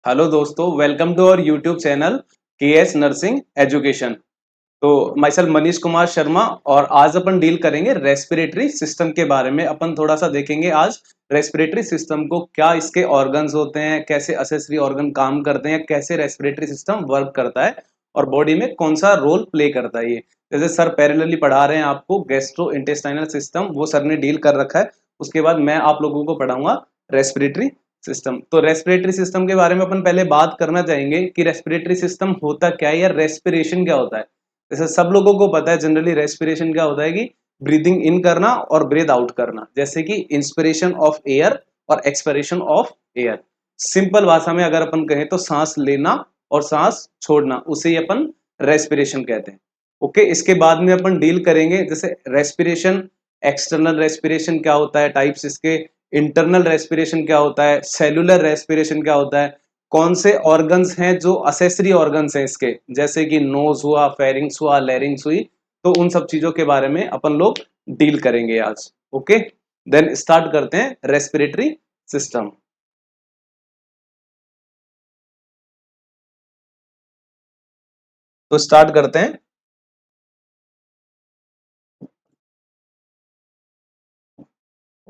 Hello दोस्तों, welcome to our YouTube channel K S nursing education. तो myself Manish Kumar Sharma और आज अपन डील करेंगे रेस्पिरेटरी सिस्टम के बारे में। अपन थोड़ा सा देखेंगे आज रेस्पिरेटरी सिस्टम को, क्या इसके ऑर्गन्स होते हैं, कैसे असेसरी ऑर्गन काम करते हैं, कैसे रेस्पिरेटरी सिस्टम वर्क करता है और बॉडी में कौन सा रोल प्ले करता है। ये जैसे सर पैरेलली पढ़ा रहे हैं आपको गैस्ट्रो इंटेस्टाइनल सिस्टम, वो सर ने डील कर रखा है। उसके बाद मैं आप लोगों को पढ़ाऊंगा रेस्पिरेटरी सिस्टम। तो रेस्पिरेटरी सिस्टम के बारे में अपन पहले बात करना चाहेंगे कि रेस्पिरेटरी सिस्टम होता क्या है या रेस्पिरेशन क्या होता है। जैसे सब लोगों को पता है जनरली रेस्पिरेशन क्या होता है कि ब्रीदिंग इन करना और ब्रीथ आउट करना, जैसे कि इंस्पिरेशन ऑफ एयर और एक्सपिरेशन ऑफ एयर। सिंपल भाषा में अगर अपन कहें तो सांस लेना और सांस छोड़ना, उसे ही अपन रेस्पिरेशन कहते हैं। ओके, इसके बाद में अपन डील करेंगे जैसे रेस्पिरेशन, एक्सटर्नल रेस्पिरेशन क्या होता है, टाइप्स इसके, इंटरनल रेस्पिरेशन क्या होता है, सेलुलर रेस्पिरेशन क्या होता है, कौन से ऑर्गन्स हैं जो असेसरी ऑर्गन्स हैं इसके, जैसे कि नोज हुआ, फेरिंग्स हुआ, लैरिंग्स हुई। तो उन सब चीजों के बारे में अपन लोग डील करेंगे आज। ओके, देन स्टार्ट करते हैं रेस्पिरेटरी सिस्टम। तो स्टार्ट करते हैं।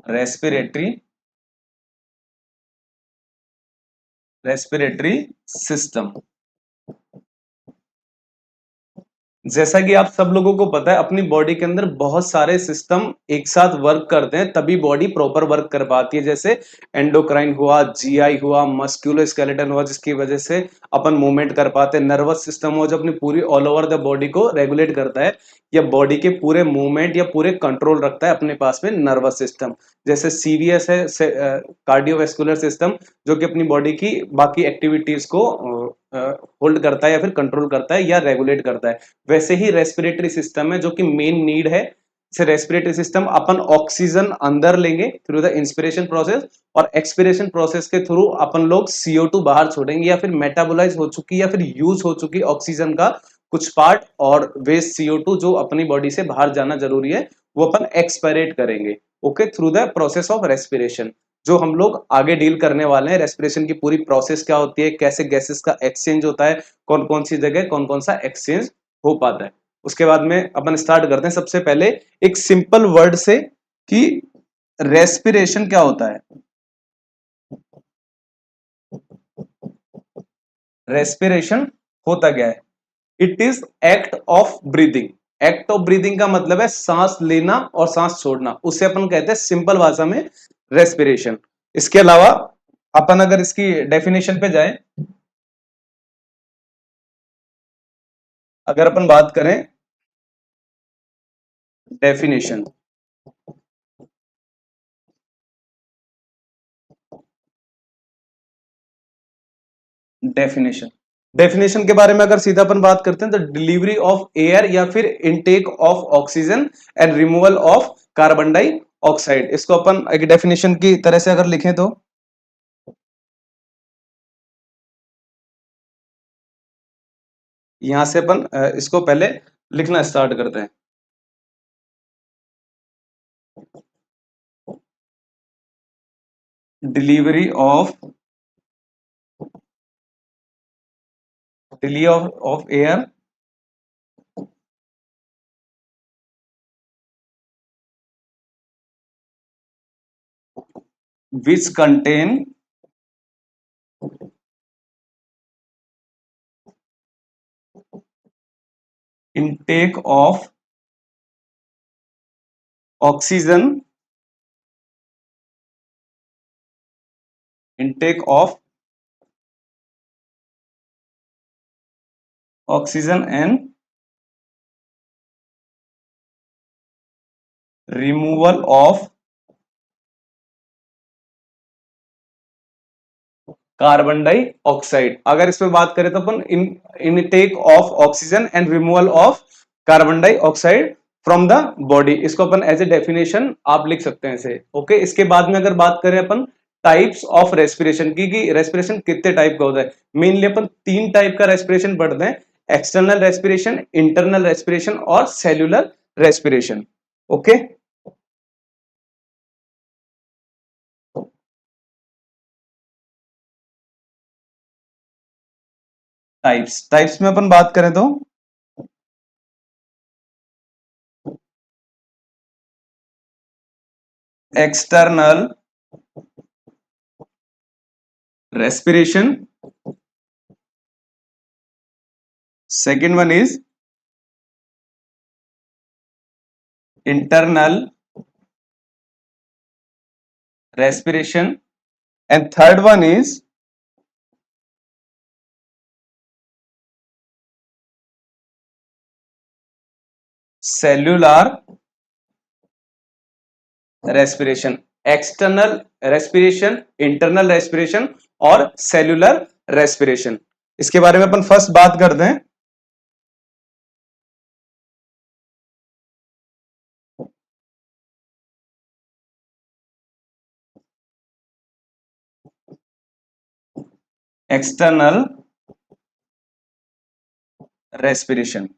रेस्पिरेटरी रेस्पिरेटरी सिस्टम, जैसा कि आप सब लोगों को पता है अपनी बॉडी के अंदर बहुत सारे सिस्टम एक साथ वर्क करते हैं तभी बॉडी प्रॉपर वर्क कर पाती है। जैसे एंडोक्राइन हुआ, जीआई हुआ, मस्कुलो स्केलेटन हुआ, जिसकी वजह से अपन मूवमेंट कर पाते हैं। नर्वस सिस्टम हुआ जो अपनी पूरी ऑल ओवर द बॉडी को रेगुलेट करता है या बॉडी के पूरे मूवमेंट या पूरे कंट्रोल रखता है अपने पास में नर्वस सिस्टम। जैसे सीवीएस है, कार्डियोवेस्कुलर सिस्टम, जो कि अपनी बॉडी की बाकी एक्टिविटीज को होल्ड करता है या फिर कंट्रोल करता है या रेगुलेट करता है। वैसे ही रेस्पिरेटरी सिस्टम है जो कि मेन नीड है। से रेस्पिरेटरी सिस्टम अपन ऑक्सीजन अंदर लेंगे थ्रू द इंस्पिरेशन प्रोसेस और एक्सपिरेशन प्रोसेस के थ्रू अपन लोग CO2 बाहर छोड़ेंगे या फिर मेटाबोलाइज हो चुकी या फिर यूज हो चुकी ऑक्सीजन का कुछ पार्ट और वेस्ट CO2 जो अपनी बॉडी से बाहर जाना जरूरी है, वो अपन एक्सपायरेट करेंगे। Okay, through the process of respiration. जो हम लोग आगे डील करने वाले हैं, रेस्पिरेशन की पूरी प्रोसेस क्या होती है, कैसे गैसेस का एक्सचेंज होता है, कौन कौन सी जगह कौन कौन सा एक्सचेंज हो पाता है। उसके बाद में अपन स्टार्ट करते हैं सबसे पहले एक सिंपल वर्ड से कि रेस्पिरेशन क्या होता है। रेस्पिरेशन होता क्या है? It is act of breathing. Act of breathing का मतलब है सांस लेना और सांस छोड़ना, उसे अपन कहते हैं सिंपल भाषा में रेस्पिरेशन। इसके अलावा अपन अगर इसकी डेफिनेशन पे जाएं, अगर अपन बात करें डेफिनेशन, डेफिनेशन डेफिनेशन के बारे में अगर सीधा अपन बात करते हैं तो डिलीवरी ऑफ एयर या फिर intake of oxygen and removal of carbon dioxide. इसको अपन एक डेफिनेशन की तरह से अगर लिखें तो यहां से अपन इसको पहले लिखना स्टार्ट करते हैं। Delivery of delivery of air which contain intake of oxygen intake of oxygen and removal of carbon dioxide. अगर इस पे बात करें तो अपन intake of oxygen and removal of carbon dioxide from the body, इसको अपन एज ए डेफिनेशन आप लिख सकते हैं इसे। ओके, इसके बाद में अगर बात करें अपन टाइप्स ऑफ रेस्पिरेशन की, कि रेस्पिरेशन कितने टाइप का होता है, मेनली अपन तीन टाइप का रेस्पिरेशन पढ़ते हैं: एक्सटर्नल रेस्पिरेशन, इंटरनल रेस्पिरेशन और सेल्यूलर रेस्पिरेशन। ओके, टाइप्स में अपन बात करें तो external respiration, second one is internal respiration, and third one is cellular respiration. External respiration, internal respiration और सेल्यूलर रेस्पिरेशन, इसके बारे में अपन फर्स्ट बात करते हैं। एक्सटर्नल रेस्पिरेशन,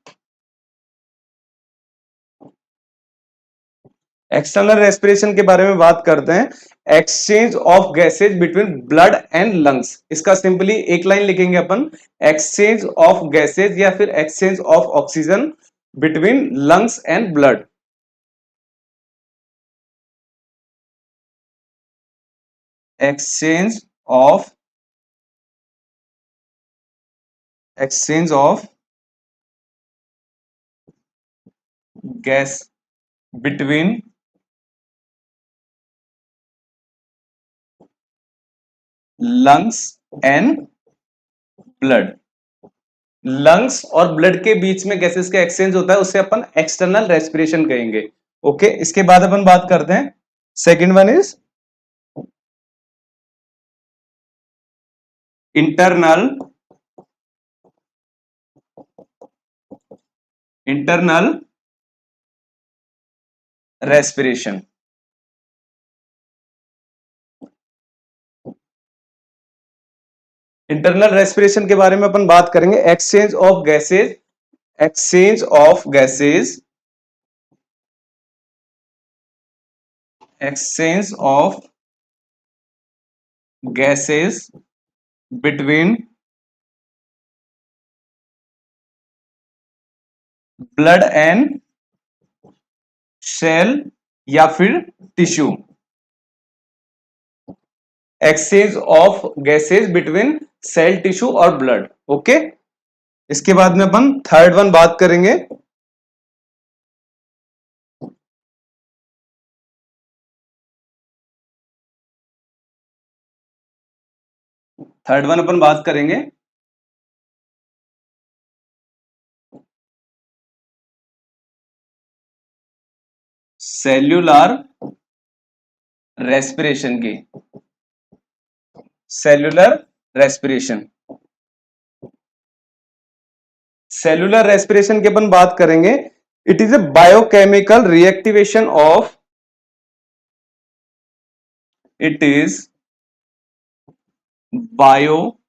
एक्सटर्नल रेस्पिरेशन के बारे में बात करते हैं। Exchange of gases between blood and lungs, इसका सिंपली एक लाइन लिखेंगे अपन, एक्सचेंज ऑफ गैसेज या फिर exchange of oxygen between lungs and blood. exchange of gas between lungs and blood। Lungs और ब्लड के बीच में गैसेस का एक्सचेंज होता है, उसे अपन एक्सटर्नल रेस्पिरेशन कहेंगे। ओके, इसके बाद अपन बात करते हैं second one is internal respiration. Internal respiration के बारे में अपन बात करेंगे, exchange of gases, exchange of gases, exchange of gases between blood and cell या फिर tissue. Exchange of gases between cell, tissue और ब्लड। ओके, इसके बाद में अपन थर्ड वन बात करेंगे, थर्ड वन अपन बात करेंगे सेल्यूलर रेस्पिरेशन की। सेल्यूलर रेस्पिरेशन, सेल्यूलर रेस्पिरेशन की अपन बात करेंगे, it is a biochemical reactivation of, it is biochemical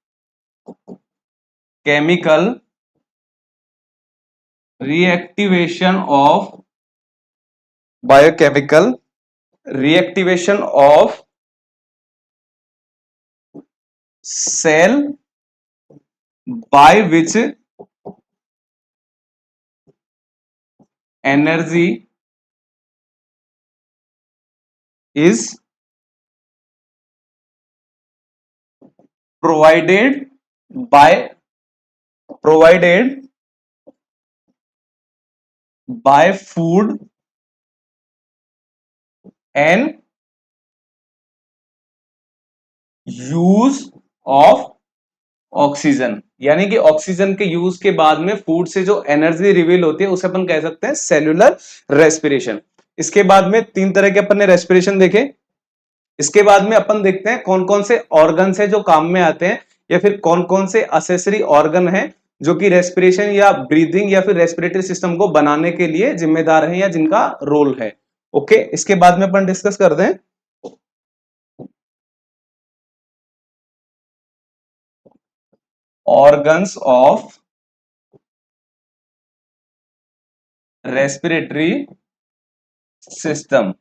reactivation of biochemical reactivation of cell by which energy is provided by food and use of oxygen, यानी कि oxygen के use के बाद में food से जो एनर्जी रिवील होती है उसे अपन कह सकते हैं सेल्यूलर रेस्पिरेशन। इसके बाद में तीन तरह के अपन ने रेस्पिरेशन देखे। इसके बाद में अपन देखते हैं कौन कौन से ऑर्गन है जो काम में आते हैं, या फिर कौन कौन से असेसरी ऑर्गन है जो कि रेस्पिरेशन या ब्रीदिंग या फिर रेस्पिरेटरी सिस्टम को बनाने के लिए जिम्मेदार है या जिनका रोल है। ओके, इसके बाद में अपन डिस्कस करते हैं organs of respiratory system।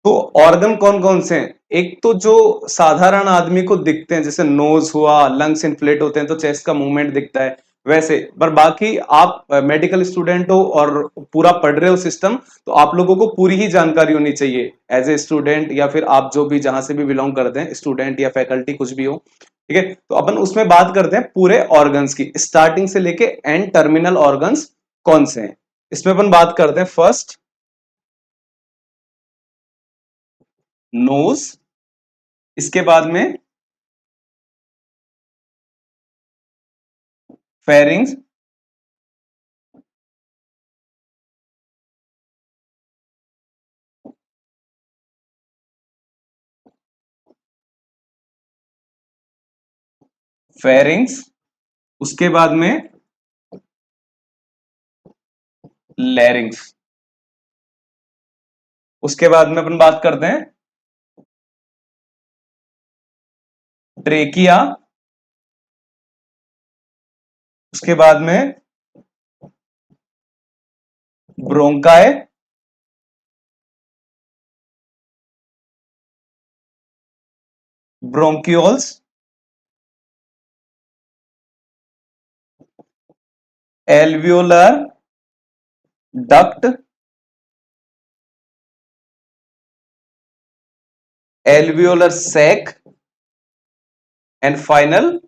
तो ऑर्गन कौन कौन से हैं? एक तो जो साधारण आदमी को दिखते हैं, जैसे नोज हुआ, लंग्स इन्फ्लेट होते हैं तो चेस्ट का मूवमेंट दिखता है वैसे। पर बाकी आप मेडिकल स्टूडेंट हो और पूरा पढ़ रहे हो सिस्टम, तो आप लोगों को पूरी ही जानकारी होनी चाहिए एज ए स्टूडेंट, या फिर आप जो भी जहां से भी बिलोंग करते हैं, स्टूडेंट या फैकल्टी कुछ भी हो। ठीक है, तो अपन उसमें बात करते हैं पूरे ऑर्गन्स की, स्टार्टिंग से लेके एंड टर्मिनल ऑर्गन्स कौन से हैं। इसमें अपन बात करते हैं फर्स्ट नोज, इसके बाद में फेरिंग्स, फेरिंग्स, उसके बाद में लैरिंग्स, उसके बाद में अपन बात करते हैं ट्रेकिया, उसके बाद में bronchi, bronchioles, alveolar duct, alveolar sac, and final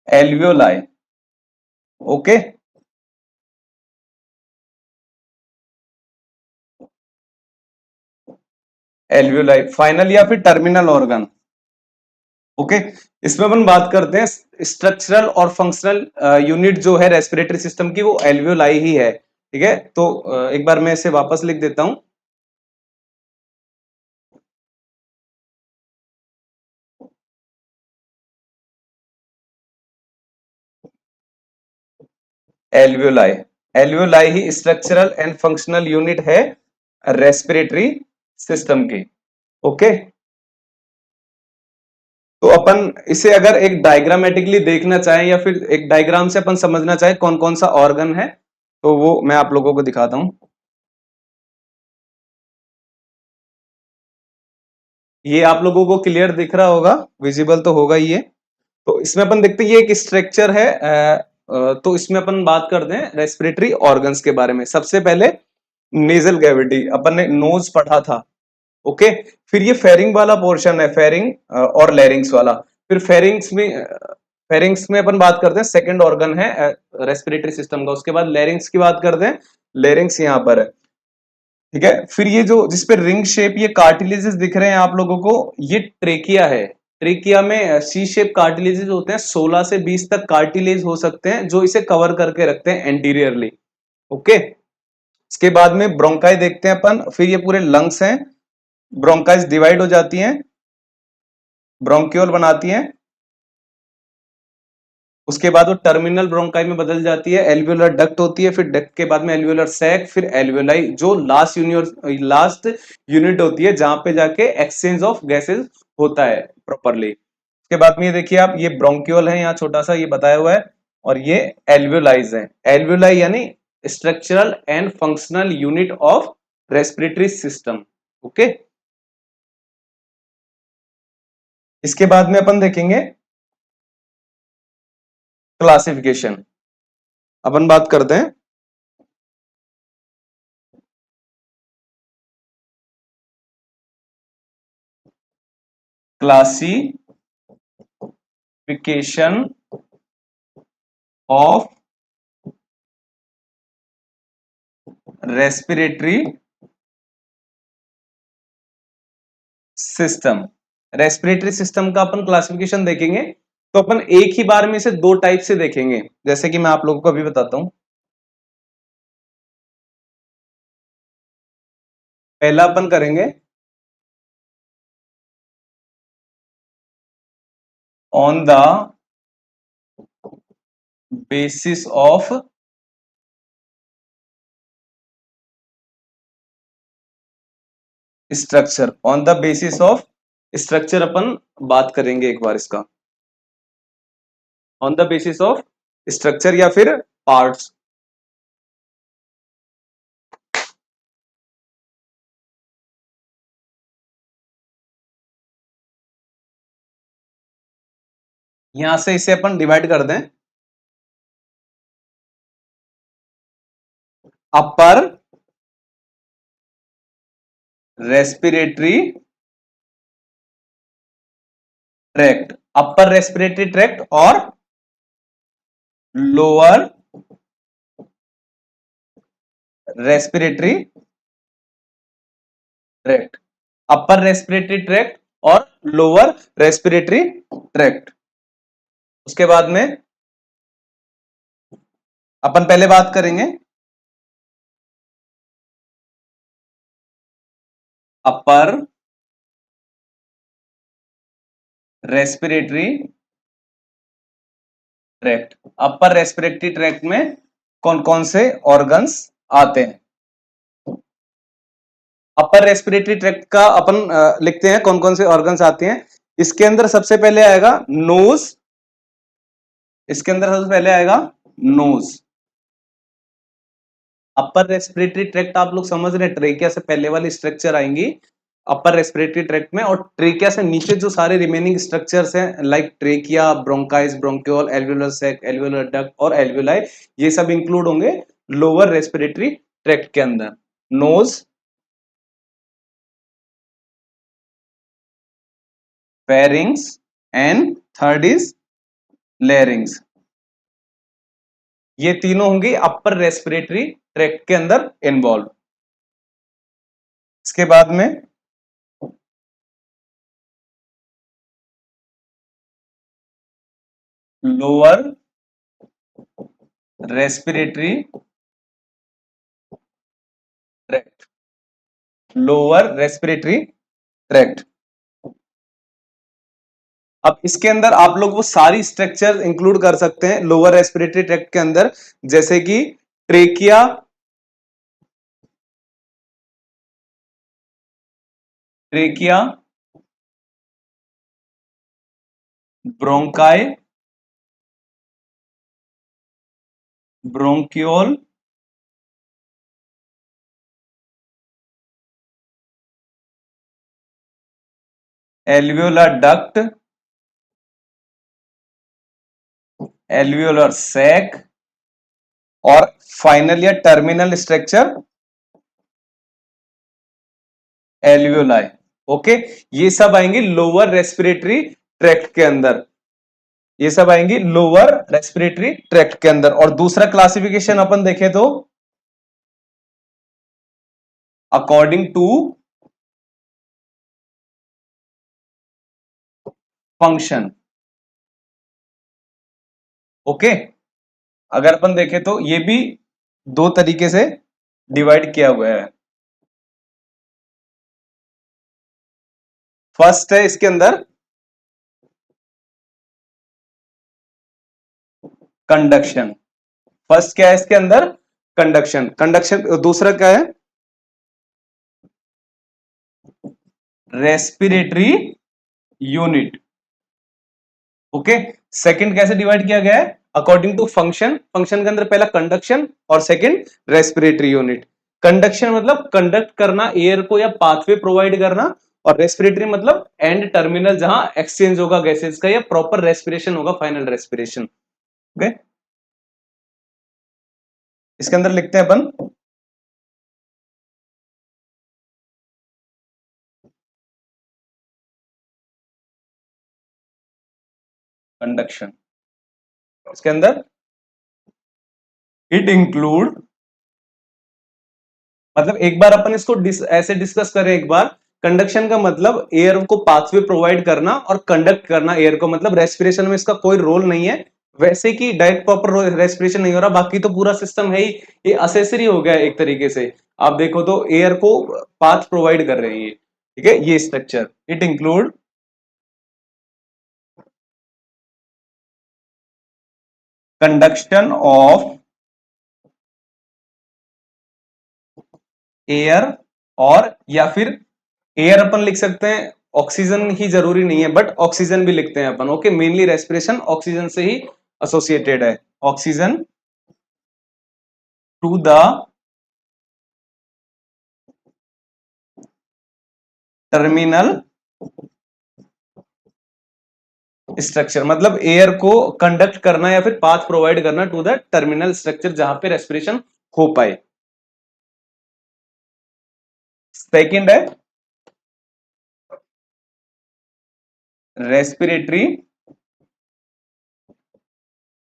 alveoli. Okay, alveoli final या फिर टर्मिनल ऑर्गन। ओके, इसमें अपन बात करते हैं स्ट्रक्चरल और फंक्शनल यूनिट जो है रेस्पिरेटरी सिस्टम की, वो एल्वियोलाई ही है। ठीक है, तो एक बार मैं इसे वापस लिख देता हूं। Alveoli, alveoli he structural and functional unit है रेस्पिरेटरी सिस्टम की। ओके, तो अपन इसे अगर एक डायग्रामेटिकली देखना चाहें या फिर एक डायग्राम से अपन समझना चाहें कौन कौन सा ऑर्गन है, तो वो मैं आप लोगों को दिखाता हूं। ये आप लोगों को क्लियर दिख रहा होगा, विजिबल तो होगा ही ये। तो इसमें अपन देखते हैं ये एक स्ट्रक्चर है। तो इसमें अपन बात करते हैं रेस्पिरेटरी ऑर्गन्स के बारे में। सबसे पहले नेजल कैविटी, अपन ने नोज पढ़ा था। ओके, फिर ये फेरिंग वाला पोर्शन है, फेरिंग और लैरिंग्स वाला। फिर फेरिंग्स में अपन बात करते हैं, सेकंड ऑर्गन है रेस्पिरेटरी सिस्टम का। उसके बाद लैरिंग्स की बात करते हैं, लैरिंग्स यहाँ पर है। ठीक है, फिर ये जो जिसपे रिंग शेप ये कार्टिलेजेस दिख रहे हैं आप लोगों को, ये ट्रेकिया है। ट्रेकिया में सी शेप कार्टिलेजेस होते हैं, 16 से 20 तक कार्टिलेज हो सकते हैं जो इसे कवर करके रखते हैं एंटीरियरली। ओके, इसके बाद में ब्रोंकाई देखते हैं अपन। फिर ये पूरे लंग्स हैं, ब्रोंकाइज डिवाइड हो जाती हैं, ब्रोंक्यूल बनाती हैं। उसके बाद वो टर्मिनल ब्रोंकाई में बदल जाती है, एल्वियोलर डक्ट होती है, फिर डक्ट के बाद में एल्वियोलर सैक, फिर एल्वियोलाई, जो लास्ट यूनिट होती है जहां पे जाके एक्सचेंज ऑफ गैसेस होता है प्रॉपरली। उसके बाद में ये देखिए आप, ये ब्रोंक्यूल है यहाँ छोटा सा ये बताया हुआ है, और ये एल्वियोलाइज है। एल्वियोलाई यानी structural and functional unit of respiratory system. Okay, इसके बाद में अपन देखेंगे क्लासिफिकेशन। अपन बात करते हैं classification of respiratory system. Respiratory system का अपन क्लासिफिकेशन देखेंगे, तो अपन एक ही बार में इसे दो टाइप से देखेंगे, जैसे कि मैं आप लोगों को अभी बताता हूं। पहला अपन करेंगे on the basis of structure. On the basis of structure अपन बात करेंगे एक बार इसका, on the basis of structure या फिर पार्ट्स। यहां से इसे अपन डिवाइड कर दें, upper respiratory tract, upper respiratory tract और lower respiratory tract, upper respiratory tract और लोअर रेस्पिरेटरी ट्रैक्ट। उसके बाद में अपन पहले बात करेंगे upper respiratory tract. Upper respiratory tract में कौन कौन से ऑर्गन्स आते हैं? अपर रेस्पिरेटरी ट्रैक्ट का अपन लिखते हैं कौन कौन से ऑर्गन्स आते हैं। इसके अंदर सबसे पहले आएगा नोज, इसके अंदर सबसे पहले आएगा नोज। अपर रेस्पिरेटरी ट्रैक्ट आप लोग समझ रहे हैं, ट्रेकिया से पहले वाली स्ट्रक्चर आएंगी अपर रेस्पिरेटरी ट्रैक्ट में, और ट्रेकिया से नीचे जो सारे रिमेनिंग स्ट्रक्चर्स हैं like trachea, bronchi, bronchiole, alveolar sac, alveolar duct और एल्वियोलाई, ये सब इंक्लूड होंगे लोअर रेस्पिरेटरी ट्रैक्ट के अंदर। Nose, pharynx and third is larynx, ये तीनों होंगी अपर रेस्पिरेटरी ट्रैक्ट के अंदर इन्वॉल्व। इसके बाद में lower respiratory tract, lower respiratory tract. अब इसके अंदर आप लोग वो सारी स्ट्रक्चर इंक्लूड कर सकते हैं लोअर रेस्पिरेटरी ट्रैक्ट के अंदर, जैसे कि trachea, trachea, bronchi, bronchiole, alveolar duct, alveolar sac और फाइनल या टर्मिनल स्ट्रक्चर एल्वियोलाई। ओके, ये सब आएंगे लोअर रेस्पिरेटरी ट्रैक्ट के अंदर, ये सब आएंगी लोअर रेस्पिरेटरी ट्रैक्ट के अंदर। और दूसरा क्लासिफिकेशन अपन देखें तो अकॉर्डिंग टू फंक्शन। ओके, अगर अपन देखें तो ये भी दो तरीके से डिवाइड किया हुआ है। फर्स्ट है इसके अंदर कंडक्शन, फर्स्ट क्या है इसके अंदर? कंडक्शन। कंडक्शन दूसरा क्या है? Respiratory unit. ओके, सेकंड कैसे डिवाइड किया गया है? According to function. फंक्शन के अंदर पहला कंडक्शन और सेकंड रेस्पिरेटरी यूनिट। कंडक्शन मतलब कंडक्ट करना एयर को या पाथवे प्रोवाइड करना, और रेस्पिरेटरी मतलब एंड टर्मिनल जहां एक्सचेंज होगा गैसेस का या प्रॉपर रेस्पिरेशन होगा, फाइनल रेस्पिरेशन। ओके, इसके अंदर लिखते हैं अपन कंडक्शन। इसके अंदर इट इंक्लूड, मतलब एक बार अपन इसको ऐसे डिस्कस करें एक बार। कंडक्शन का मतलब एयर को पाथवे प्रोवाइड करना और कंडक्ट करना एयर को, मतलब रेस्पिरेशन में इसका कोई रोल नहीं है, वैसे कि डायरेक्ट प्रॉपर रेस्पिरेशन नहीं हो रहा, बाकी तो पूरा सिस्टम है ही, ये असेसरी हो गया एक तरीके से। आप देखो तो एयर को पाथ प्रोवाइड कर रहे हैं ये, ठीक है, ये structure. It include conduction of air, और या फिर एयर अपन लिख सकते हैं, ऑक्सीजन ही जरूरी नहीं है बट ऑक्सीजन भी लिखते हैं अपन। ओके, मेनली रेस्पिरेशन ऑक्सीजन से ही एसोसिएटेड है। Oxygen to the terminal structure मतलब एयर को कंडक्ट करना या फिर पाथ प्रोवाइड करना टू द टर्मिनल स्ट्रक्चर जहां पे रेस्पिरेशन हो पाए। सेकंड है रेस्पिरेटरी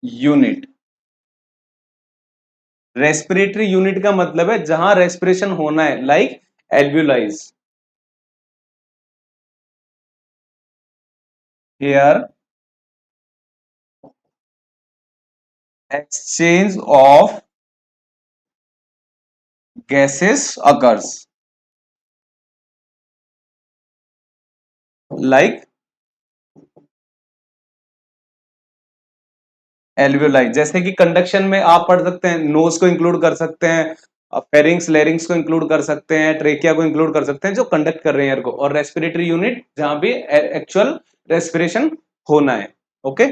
यूनिट। रेस्पिरेटरी यूनिट का मतलब है जहां रेस्पिरेशन होना है, like alveoli. Here exchange of gases occurs, like alveoli. जैसे कि कंडक्शन में आप पढ़ सकते हैं, नोज को इंक्लूड कर सकते हैं, फेरिंग्स लेरिंग्स को इंक्लूड कर सकते हैं, ट्रेकिया को इंक्लूड कर सकते हैं, जो कंडक्ट कर रहे हैं एयर को, और रेस्पिरेटरी यूनिट जहां भी एक्चुअल रेस्पिरेशन होना है। ओके,